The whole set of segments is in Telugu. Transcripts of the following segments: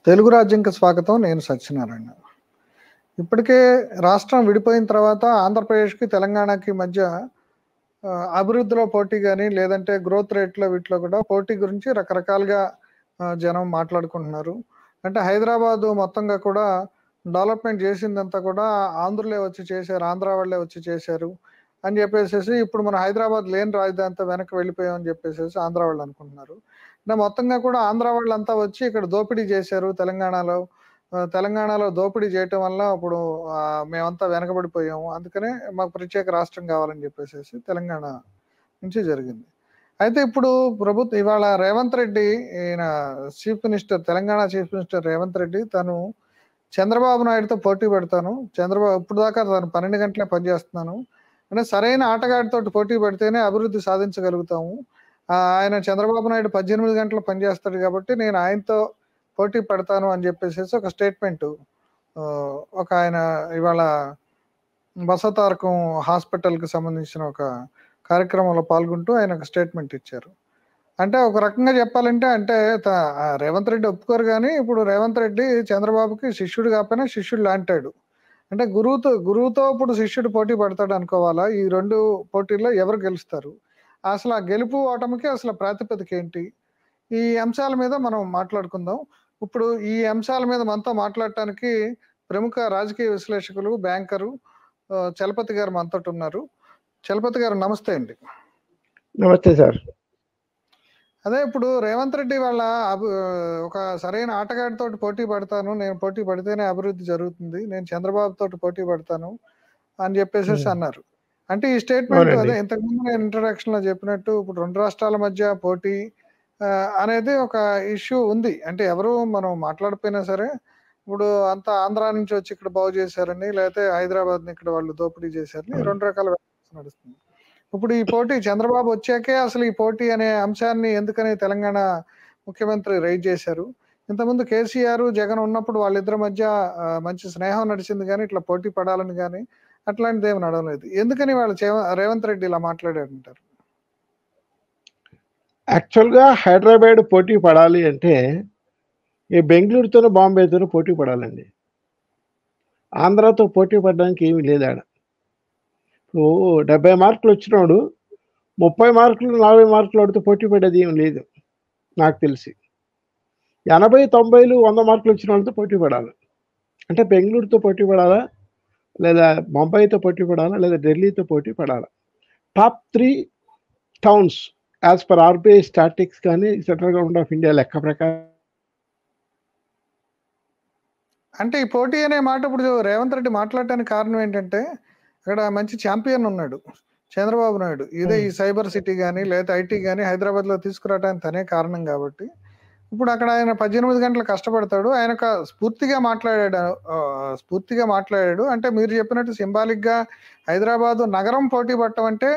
తెలుగు రాజ్యంకి స్వాగతం. నేను సత్యనారాయణ. ఇప్పటికే రాష్ట్రం విడిపోయిన తర్వాత ఆంధ్రప్రదేశ్‌కి, తెలంగాణకి మధ్య అభివృద్ధిలో పోటీ గాని, లేదంటే గ్రోత్ రేట్‌లో వీటిలో కూడా పోటీ గురించి రకరకాలుగా జనం మాట్లాడుకుంటున్నారు. అంటే హైదరాబాదు మొత్తంగా కూడా డెవలప్‌మెంట్ చేసిందంతా కూడా ఆంధ్రులే వచ్చి చేశారు. ఆంధ్ర వాళ్ళే వచ్చి చేశారు అని చెప్పేసేసి ఇప్పుడు మన హైదరాబాద్ లేని రాజధానితో వెనక్కి వెళ్ళిపోయాం అని చెప్పేసేసి ఆంధ్ర వాళ్ళు అనుకుంటున్నారు. అంటే మొత్తంగా కూడా ఆంధ్ర వాళ్ళంతా వచ్చి ఇక్కడ దోపిడీ చేశారు తెలంగాణలో. తెలంగాణలో దోపిడీ చేయటం వల్ల ఇప్పుడు మేమంతా వెనకబడిపోయాము. అందుకనే మాకు ప్రత్యేక రాష్ట్రం కావాలని చెప్పేసేసి తెలంగాణ నుంచి జరిగింది. అయితే ఇప్పుడు ఇవాళ రేవంత్ రెడ్డి ఈయన chief minister, Telangana chief minister Revanth Reddy తను చంద్రబాబు నాయుడుతో పోటీ పెడతాను. ఇప్పుడు దాకా తను 12 గంటలే పనిచేస్తున్నాను. అంటే సరైన ఆటగాడితోటి పోటీ పెడితేనే అభివృద్ధి సాధించగలుగుతాము. ఆయన చంద్రబాబు నాయుడు 18 గంటలు పనిచేస్తాడు కాబట్టి నేను ఆయనతో పోటీ పెడతాను అని చెప్పేసేసి ఒక స్టేట్మెంటు ఒక ఆయన ఇవాళ బసవతారకం హాస్పిటల్‌కి సంబంధించిన ఒక కార్యక్రమంలో పాల్గొంటూ ఆయన ఒక స్టేట్మెంట్ ఇచ్చారు. అంటే ఒక రకంగా చెప్పాలంటే అంటే రేవంత్ రెడ్డి ఒప్పుకోరు గానీ, ఇప్పుడు రేవంత్ రెడ్డి చంద్రబాబుకి శిష్యుడు కాకపోయినా శిష్యుడు లాంటాడు. అంటే గురువుతో ఇప్పుడు శిష్యుడు పోటీ పడతాడు అనుకోవాలా? ఈ 2 పోటీల్లో ఎవరు గెలుస్తారు? అసలు ఆ గెలుపు, ఓటమికి అసలు ప్రాతిపదిక ఏంటి? ఈ అంశాల మీద మనం మాట్లాడుకుందాం. ఇప్పుడు ఈ అంశాల మీద మనతో మాట్లాడటానికి ప్రముఖ రాజకీయ విశ్లేషకులు, బ్యాంకరు చలపతి గారు మనతోటున్నారు. చలపతి గారు నమస్తే అండి. నమస్తే సార్. అదే ఇప్పుడు రేవంత్ రెడ్డి వాళ్ళ ఒక సరైన ఆటగాడితోటి పోటీ పడతాను. నేను పోటీ పడితేనే అభివృద్ధి జరుగుతుంది. నేను చంద్రబాబు తోటి పోటీ పడతాను అని చెప్పేసేసి అన్నారు. అంటే ఈ స్టేట్మెంట్ అదే ఇంతకుముందు నేను ఇంట్రడక్షన్ లో చెప్పినట్టు ఇప్పుడు 2 రాష్ట్రాల మధ్య పోటీ అనేది ఒక ఇష్యూ ఉంది. అంటే ఎవరు మనం మాట్లాడిపోయినా సరే ఇప్పుడు అంతా ఆంధ్ర నుంచి వచ్చి ఇక్కడ బాగు చేశారని, లేకపోతే హైదరాబాద్ని ఇక్కడ వాళ్ళు దోపిడీ చేశారని 2 రకాల నడుస్తుంది. ఇప్పుడు ఈ పోటీ చంద్రబాబు వచ్చాకే అసలు ఈ పోటీ అనే అంశాన్ని ఎందుకని తెలంగాణ ముఖ్యమంత్రి రైజ్ చేశారు. ఇంతకుముందు కేసీఆర్, జగన్ ఉన్నప్పుడు వాళ్ళిద్దరి మధ్య మంచి స్నేహం నడిచింది కానీ ఇట్లా పోటీ పడాలని కానీ అట్లాంటిది ఏమి నడవలేదు. ఎందుకని వాళ్ళు రేవంత్ రెడ్డి ఇలా మాట్లాడారంటారు? యాక్చువల్గా హైదరాబాద్ పోటీ పడాలి అంటే ఈ బెంగళూరుతోనూ బాంబేతోనూ పోటీ పడాలండి. ఆంధ్రాతో పోటీ పడడానికి ఏమీ లేదు ఆడ. ఇప్పుడు 70 మార్కులు వచ్చినోడు 30 మార్కులు 40 మార్కులు వాడితో పోటీ పడేది ఏం లేదు నాకు తెలిసి. 80, 90, 100 మార్కులు వచ్చిన వాళ్ళతో పోటీ పడాలి. అంటే బెంగళూరుతో పోటీ పడాలా, లేదా ముంబైతో పోటీ పడాలా, లేదా ఢిల్లీతో పోటీ పడాలా. Top 3 towns as per RBI statics కానీ సెంట్రల్ గవర్నమెంట్ ఆఫ్ ఇండియా లెక్క ప్రకారం. అంటే ఈ పోటీ అనే మాట ఇప్పుడు రేవంత్ రెడ్డి మాట్లాడటానికి కారణం ఏంటంటే అక్కడ మంచి ఛాంపియన్ ఉన్నాడు చంద్రబాబు నాయుడు. ఇదే ఈ సైబర్ సిటీ కానీ లేదా ఐటీ కానీ హైదరాబాద్లో తీసుకురావడానికి తనే కారణం కాబట్టి ఇప్పుడు అక్కడ ఆయన 18 గంటలు కష్టపడతాడు. ఆయన స్ఫూర్తిగా మాట్లాడాడు. అంటే మీరు చెప్పినట్టు సింబాలిక్గా హైదరాబాదు నగరం పోటీ పడటం అంటే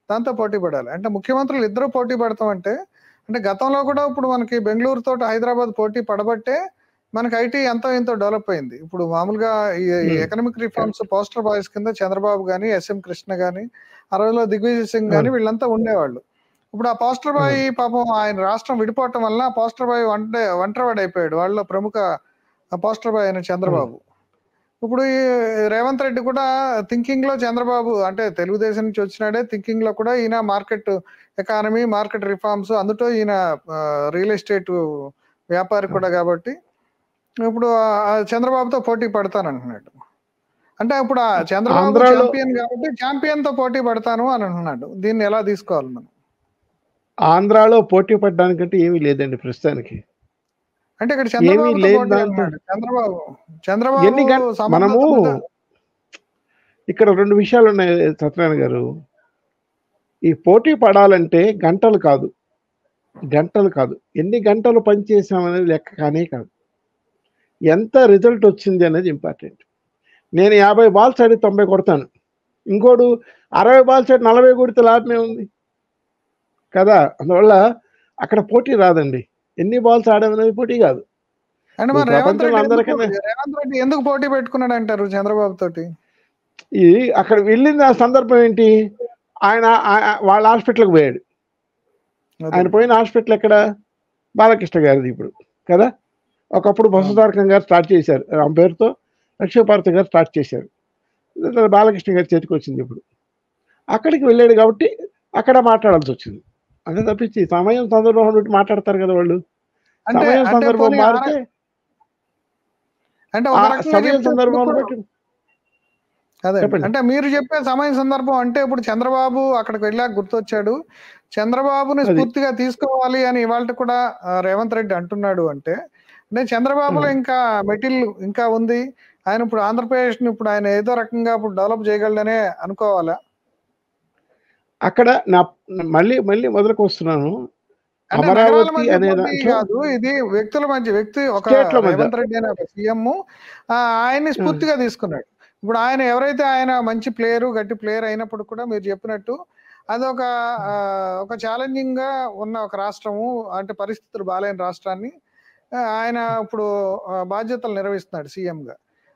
దాంతో పోటీ పడాలి. అంటే ముఖ్యమంత్రులు ఇద్దరు పోటీ పడతాం అంటే గతంలో కూడా ఇప్పుడు మనకి బెంగళూరు తోటి హైదరాబాద్ పోటీ పడబట్టే మనకి ఐటీ ఎంతో ఎంతో డెవలప్ అయింది. ఇప్పుడు మామూలుగా ఈ ఎకనామిక్ రిఫార్మ్స్ పోస్టర్ బాయ్స్ కింద చంద్రబాబు గానీ, ఎస్ఎం కృష్ణ గానీ, ఆ రోజులో దిగ్విజయ్ సింగ్ గానీ వీళ్ళంతా ఉండేవాళ్ళు. ఇప్పుడు ఆ పోస్టర్ బాయ్ పాపం ఆయన రాష్ట్రం విడిపోవటం వల్ల పోస్టర్ బాయ్ ఒంటరివాడు అయిపోయాడు. వాళ్ళలో ప్రముఖ పోస్టర్ బాయ్ అయిన చంద్రబాబు. ఇప్పుడు ఈ రేవంత్ రెడ్డి కూడా థింకింగ్ లో చంద్రబాబు అంటే తెలుగుదేశం నుంచి వచ్చినాడే థింకింగ్ లో కూడా ఈయన మార్కెట్ ఎకానమీ, మార్కెట్ రిఫార్మ్స్, అందులో ఈయన రియల్ ఎస్టేట్ వ్యాపారి కూడా కాబట్టి ఇప్పుడు చంద్రబాబుతో పోటీ పడతానంటున్నాడు. అంటే ఇప్పుడు ఆ చంద్రబాబు ఛాంపియన్ కాబట్టి ఛాంపియన్ తో పోటీ పడతాను అని అంటున్నాడు. దీన్ని ఎలా తీసుకోవాలి మనం? ఆంధ్రాలో పోటీ పడడానికంటే ఏమీ లేదండి ప్రస్తుతానికి. అంటే ఇక్కడ చంద్రబాబు మనము ఇక్కడ 2 విషయాలు ఉన్నాయి సత్యనారాయణ గారు. ఈ పోటీ పడాలంటే గంటలు కాదు, ఎన్ని గంటలు పనిచేసామనేది లెక్క కానే కాదు, ఎంత రిజల్ట్ వచ్చింది అనేది ఇంపార్టెంట్. నేను 50 బాల్స్ ఆడి 90 కొడతాను, ఇంకోడు 60 బాల్స్ ఆడి 40 కొడితే లాభమే ఉంది కదా. అందువల్ల అక్కడ పోటీ రాదండి. ఎన్ని బాల్స్ ఆడమనేది పోటీ కాదు. రేవంత్ రెడ్డి ఎందుకు పోటీ పెట్టుకున్నాడు అంటారు చంద్రబాబు తోటి? అక్కడ వెళ్ళిన సందర్భం ఏంటి? ఆయన వాళ్ళ హాస్పిటల్కి పోయాడు. ఆయన పోయిన హాస్పిటల్ ఎక్కడ? బాలకృష్ణ గారిది ఇప్పుడు కదా. ఒకప్పుడు అవును. బసవతారకం గారు స్టార్ట్ చేశారు. ఆమె పేరుతో లక్ష్మీపార్వతి గారు స్టార్ట్ చేశారు. బాలకృష్ణ గారి చేతికి వచ్చింది ఇప్పుడు. అక్కడికి వెళ్ళాడు కాబట్టి అక్కడ మాట్లాడాల్సొచ్చింది. అంతే తప్పించి సమయం, సందర్భం బట్టి మాట్లాడతారు కదా వాళ్ళు. అంటే సమయం, అంటే సందర్భం పోనీ మారితే అంటే ఆ ఒక రకంగా సమయం, చెప్తే సందర్భాన్ని ఇప్పుడు బట్టి అదే చెప్పండి. అంటే మీరు చెప్పే సమయం సందర్భం అంటే ఇప్పుడు చంద్రబాబు అక్కడికి వెళ్ళాక గుర్తొచ్చాడు. చంద్రబాబుని అది. స్ఫూర్తిగా తీసుకోవాలి అని ఇవాళ కూడా రేవంత్ రెడ్డి అంటున్నాడు అంటే, అంటే చంద్రబాబులో ఆ! ఇంకా మెటిల్ ఇంకా ఉంది. ఆయన ఇప్పుడు ఆంధ్రప్రదేశ్‌ని ఇప్పుడు ఆయన ఏదో రకంగా ఇప్పుడు డెవలప్ చేయగలడనే అనుకోవాలా? అక్కడ మళ్ళీ మళ్ళీ మొదలుకొస్తున్నాను. అంటే నగరాల అమరావతి మధ్య అనే పోటీ దాంట్లో గాదు. ఇది వ్యక్తుల మధ్య ఒక స్టేట్‌ల మధ్య. రేవంత్ రెడ్డి అనే ఒక సీఎం ఆయన్ని ఆ! స్ఫూర్తిగా తీసుకున్నాడు. ఇప్పుడు ఆయన ఎవరైతే ఆయన మంచి ప్లేయరు, గట్టి ప్లేయర్ అయినప్పుడు కూడా మీరు చెప్పినట్టు అదొక ఒక ఛాలెంజింగ్‌గా ఉన్న ఒక రాష్ట్రము. అంటే పరిస్థితులు బాలేని రాష్ట్రాన్ని ఆయన ఇప్పుడు బాధ్యతలు నిర్వహిస్తున్నాడు సీఎంగా.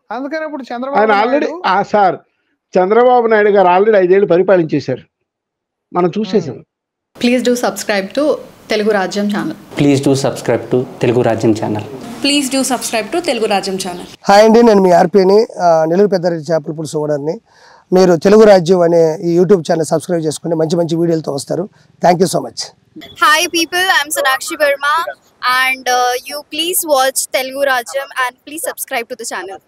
అందుకని ఇప్పుడు ఆయన చంద్రబాబు ఆల్రెడీ నాయుడు సార్ చంద్రబాబు నాయుడు గారు ఆల్రెడీ 5 ఏళ్ళు పరిపాలించేశారు. మనం హ్మ్. చూసేసాం. Please do subscribe to Telugu Rajyam channel. Please do subscribe to Telugu Rajyam channel. Please do subscribe to Telugu Rajyam channel. Hi అండి, నేను మీ ఆర్పీని నెల్లూరు పెద్దారెడ్డి చేపల పులుసు ఓనర్ని. మీరు తెలుగు రాజ్యం అనే ఈ యూట్యూబ్ ఛానల్ సబ్స్క్రైబ్ చేసుకుని మంచి మంచి వీడియోలతో వస్తారు. Thank you so much. Hi people, I'm Sonakshi Verma and you please watch Telugu Rajyam and please subscribe to the channel.